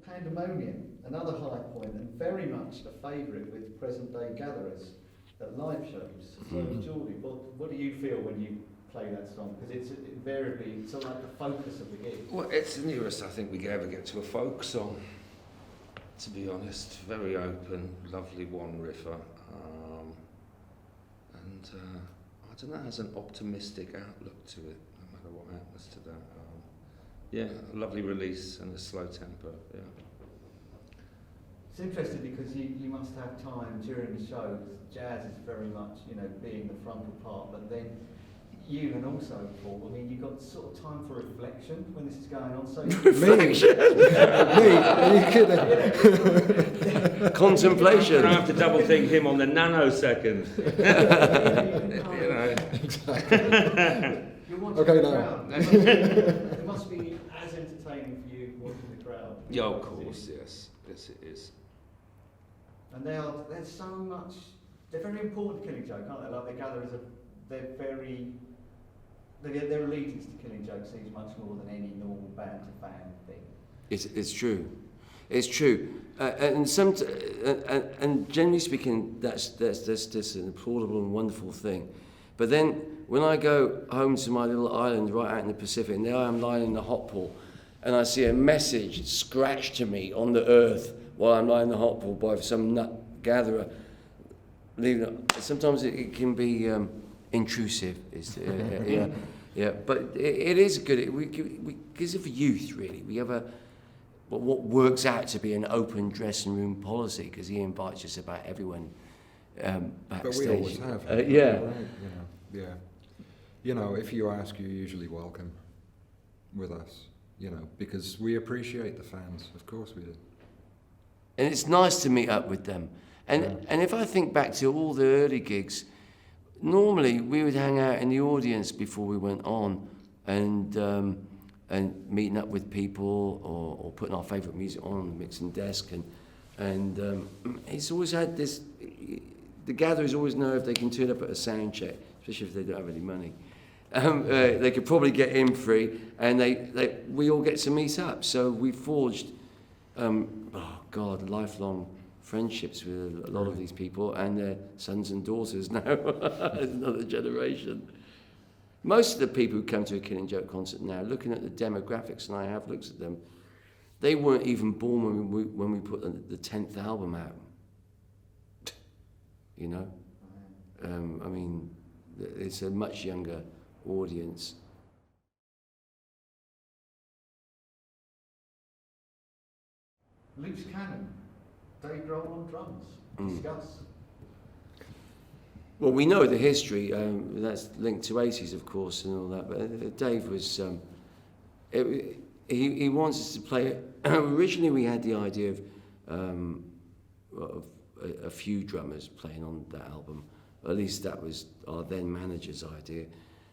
Pandemonium, another high point and very much a favourite with present-day gatherers at live shows. So, Geordie, what do you feel when you play that song? Because it's invariably sort of like the focus of the gig. Well, it's the nearest I think we could ever get to a folk song, to be honest. Very open, lovely one riffer. I don't know, has an optimistic outlook to it, no matter what happens to that. Yeah, a lovely release and a slow tempo, yeah. It's interesting because you must have time during the show. Jazz is very much, being the frontal part, but then you and also Paul, you've got sort of time for reflection when this is going on. So reflection? Me? Are you kidding? Contemplation. I have to double think him on the nanosecond. Exactly. You're watching okay, the no. crowd. It must be as entertaining for you watching the crowd. Yeah, of course, yes. Yes, it is. And there's so much. They're very important to Killing Joke, aren't they? Like the gatherers their allegiance to Killing Joke seems much more than any normal band to fan thing. It's true. It's true. And generally speaking, that's an applaudable and wonderful thing. But then when I go home to my little island right out in the Pacific, and there I am lying in the hot pool, and I see a message scratched to me on the earth while I'm lying in the hot pool by some nut gatherer. Sometimes it can be intrusive. Yeah. But it is good. Because of youth, really, we have what works out to be an open dressing room policy, because he invites just about everyone backstage. But we always have. Yeah. Right? Yeah. If you ask, you're usually welcome with us. Because we appreciate the fans. Of course we do. And it's nice to meet up with them. And if I think back to all the early gigs, normally we would hang out in the audience before we went on, and meeting up with people or putting our favourite music on the mixing desk, and it's always had this. The gatherers always know if they can turn up at a sound check, especially if they don't have any money. They could probably get in free, and we all get to meet up. So we forged, lifelong friendships with a lot of these people and their sons and daughters now. Another generation. Most of the people who come to a Killing Joke concert now, looking at the demographics, and I have looked at them, they weren't even born when we put the 10th album out. It's a much younger audience. Loose Cannon, Dave Grohl on drums. Discuss. Well, we know the history. That's linked to 80s, of course, and all that. But Dave was. He wants us to play. Originally, we had the idea of a few drummers playing on that album. At least that was our then manager's idea.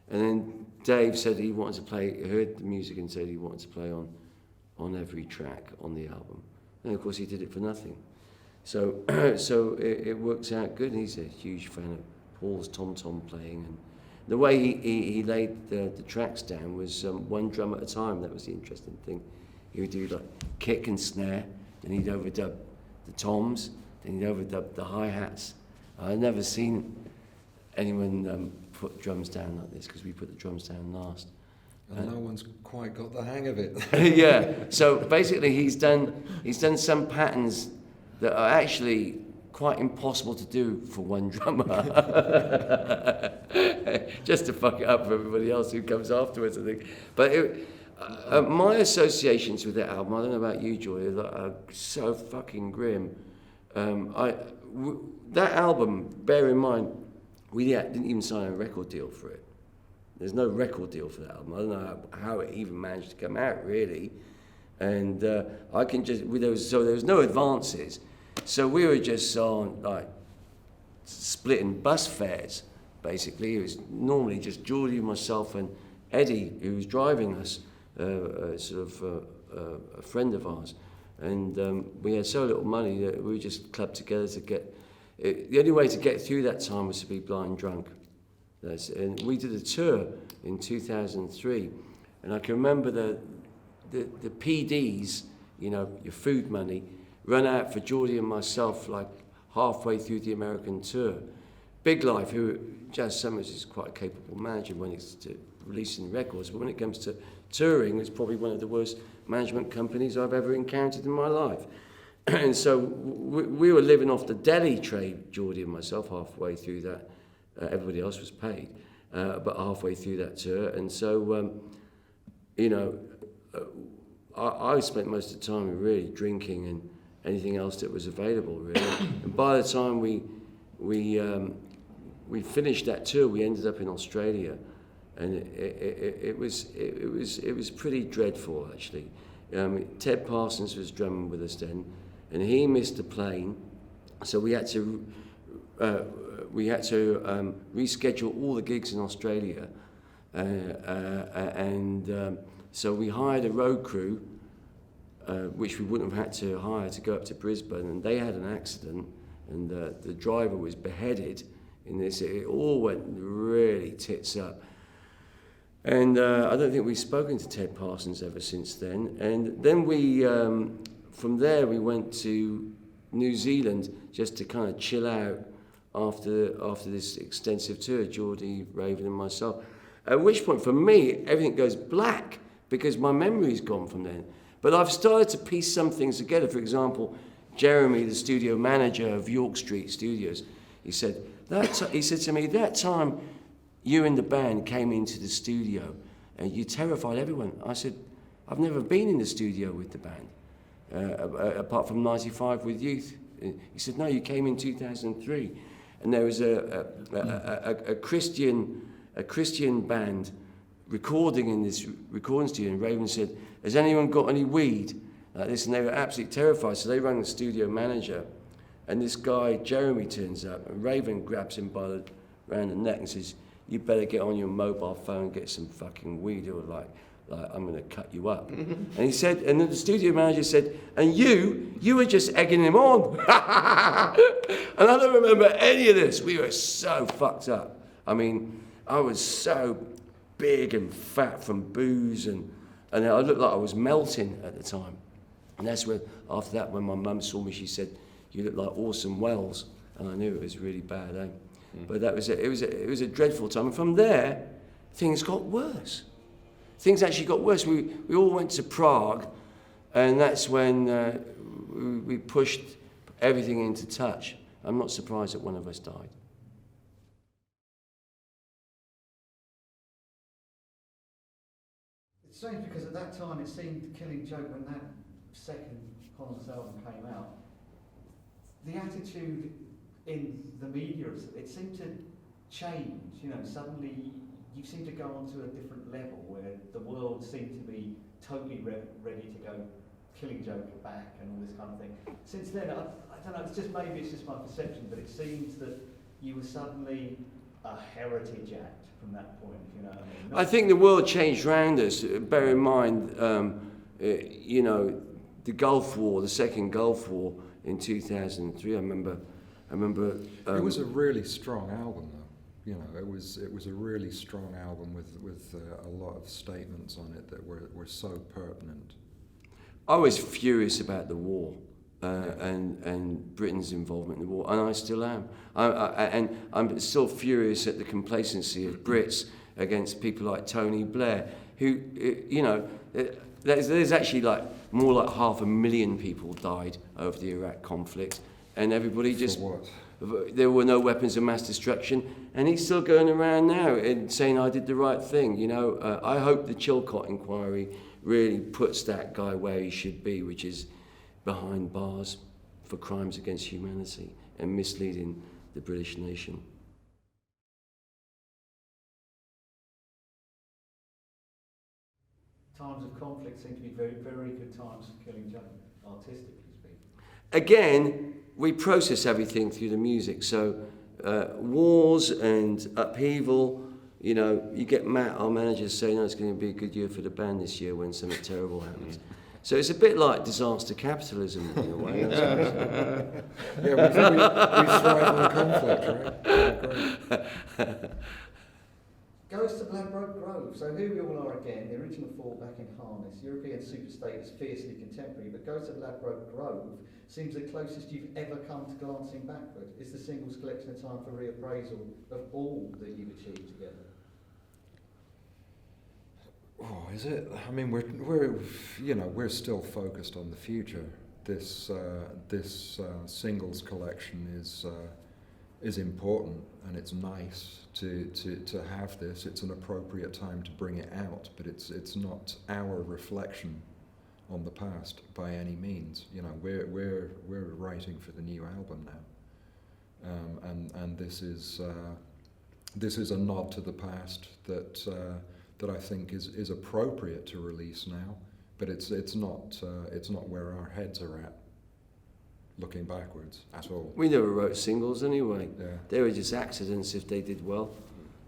And then Dave said he wanted to play. Heard the music and said he wanted to play on every track on the album. And of course, he did it for nothing. So it works out good. He's a huge fan of Paul's tom-tom playing, and the way he laid the tracks down was one drum at a time. That was the interesting thing. He would do like kick and snare, then he'd overdub the toms, then he'd overdub the hi-hats. I've never seen anyone put drums down like this, because we put the drums down last. And no one's quite got the hang of it. Yeah. So basically, he's done some patterns that are actually quite impossible to do for one drummer. Just to fuck it up for everybody else who comes afterwards, I think. But my associations with that album, I don't know about you, Joy, are so fucking grim. That album, bear in mind, we didn't even sign a record deal for it. There's no record deal for that album. I don't know how it even managed to come out, really. And there was no advances. So we were just on, splitting bus fares, basically. It was normally just Geordie, myself, and Eddie, who was driving us, a friend of ours. And we had so little money that we just clubbed together to get... the only way to get through that time was to be blind drunk. And we did a tour in 2003, and I can remember the PDs, you know, your food money, run out for Geordie and myself like halfway through the American tour. Big Life, who Jazz Summers is quite a capable manager when it's to releasing records, but when it comes to touring, it's probably one of the worst management companies I've ever encountered in my life. And so we were living off the deli trade, Geordie and myself, halfway through that. Everybody else was paid, but halfway through that tour. And so, you know, I spent most of the time really drinking and anything else that was available, really. And by the time we finished that tour, we ended up in Australia, and it was pretty dreadful, actually. Ted Parsons was drumming with us then, and he missed a plane, so we had to reschedule all the gigs in Australia, and so we hired a road crew, which we wouldn't have had to hire, to go up to Brisbane, and they had an accident, and the driver was beheaded in this. It all went really tits up. And I don't think we've spoken to Ted Parsons ever since then. And then we, from there, we went to New Zealand just to kind of chill out after this extensive tour, Geordie, Raven and myself. At which point, for me, everything goes black because my memory's gone from then. But I've started to piece some things together. For example, Jeremy, the studio manager of York Street Studios, he said to me, that time you and the band came into the studio and you terrified everyone. I said, I've never been in the studio with the band, apart from 95 with Youth. He said, no, you came in 2003. And there was a Christian band recording in this recording studio, and Raven said, has anyone got any weed? Like this, and they were absolutely terrified. So they rang the studio manager, and this guy, Jeremy, turns up, and Raven grabs him around the neck and says, you better get on your mobile phone and get some fucking weed, or like I'm going to cut you up. And he said, and then the studio manager said, and you were just egging him on. And I don't remember any of this. We were so fucked up. I mean, I was so big and fat from booze, and I looked like I was melting at the time. And that's when, after that, when my mum saw me, she said, you look like Orson Welles. And I knew it was really bad, eh? But that was it was a dreadful time. And from there, things got worse. Things actually got worse. We all went to Prague, and that's when we pushed everything into touch. I'm not surprised that one of us died. It's strange because at that time it seemed Killing Joke, when that second Holland's album came out, the attitude in the media, it seemed to change. You know, suddenly you seem to go onto a different level where the world seemed to be totally ready to go Killing Joke back and all this kind of thing. Since then, I don't know, maybe it's just my perception, but it seems that you were suddenly a heritage act from that point, you know what I mean? I think the world changed round us. Bear in mind, you know, the Gulf War, the second Gulf War in 2003, I remember. It was a really strong album, though. You know, it was a really strong album with a lot of statements on it that were so pertinent. I was furious about the war and Britain's involvement in the war, and I still am. And I'm still furious at the complacency of Brits against people like Tony Blair, who, you know, there's actually like more like 500,000 people died over the Iraq conflict, and everybody just... For what? There were no weapons of mass destruction, and he's still going around now and saying I did the right thing. You know, I hope the Chilcot inquiry really puts that guy where he should be, which is behind bars for crimes against humanity and misleading the British nation. Times of conflict seem to be very, very good times for Killing Joke, artistically speaking. Again, we process everything through the music. So wars and upheaval, you know, you get Matt, our manager, saying, oh, it's going to be a good year for the band this year when something terrible happens. So it's a bit like disaster capitalism in a way. Yeah, we thrive on conflict, right? Yeah, great. Ghosts of Ladbroke Grove. So here we all are again, the original four back in harness. European superstate is fiercely contemporary, but Ghosts of Ladbroke Grove seems the closest you've ever come to glancing backward. Is the singles collection a time for reappraisal of all that you've achieved together? Oh, is it? I mean, we're still focused on the future. This singles collection is important, and it's nice to have this. It's an appropriate time to bring it out, but it's not our reflection on the past by any means. You know, we're writing for the new album now, and this is a nod to the past that I think is appropriate to release now, but it's not where our heads are at, looking backwards at all. We never wrote singles anyway. Yeah. They were just accidents if they did well.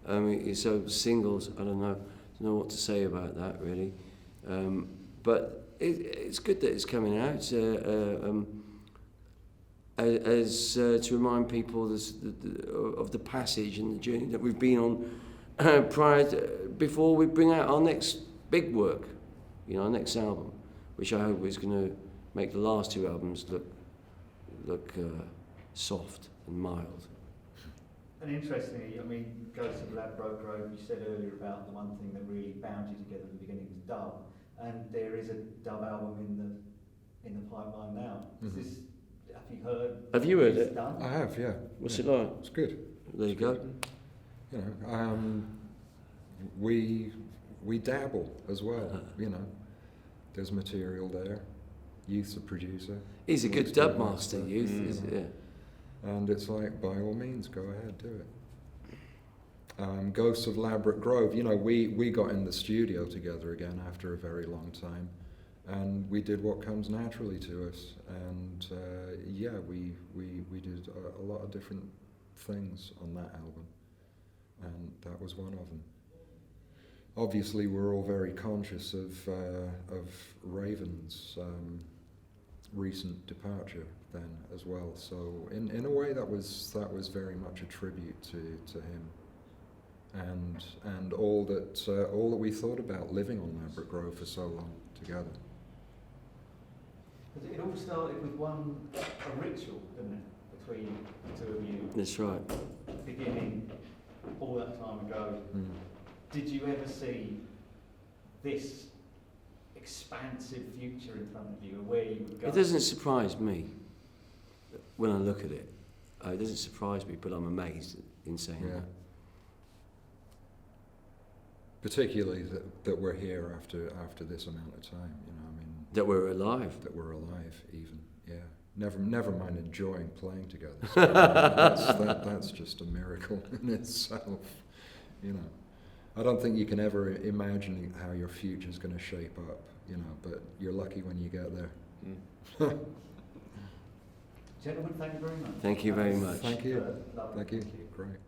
I mean, so singles, I don't know what to say about that really. But it's good that it's coming out as to remind people of the passage and the journey that we've been on before we bring out our next big work, you know, our next album, which I hope is going to make the last two albums look soft and mild. And interestingly, I mean, Ghosts of Ladbroke Grove, you said earlier about the one thing that really bound you together at the beginning was dub, and there is a dub album in the pipeline now. Mm-hmm. Have you heard? Have you heard it? Done? I have, yeah. What's it like? It's good. There you go. You know, we dabble as well. You know, there's material there. Youth's a producer. He's a good dub master, Youth. Yeah. And it's like, by all means, go ahead, do it. Ghosts of Ladbroke Grove, you know, we got in the studio together again after a very long time, and we did what comes naturally to us. And yeah, we did a lot of different things on that album, and that was one of them. Obviously, we're all very conscious of Raven's recent departure then as well. So in a way, that was very much a tribute to him, and all that we thought about living on Ladbroke Grove for so long together. It all started with a ritual, didn't it, between the two of you? That's right. Beginning all that time ago. Did you ever see this expansive future in front of you, or where you would go? It doesn't surprise me when I look at it. It doesn't surprise me, but I'm amazed in saying that. Particularly that we're here after this amount of time. You know, I mean. That we're alive. That we're alive, even. Yeah. Never mind enjoying playing together. So that's just a miracle in itself. You know. I don't think you can ever imagine how your future's going to shape up, you know, but you're lucky when you get there. Gentlemen, thank you very much. Thank you very much. Thank you. Lovely. Thank you. Thank you. Great.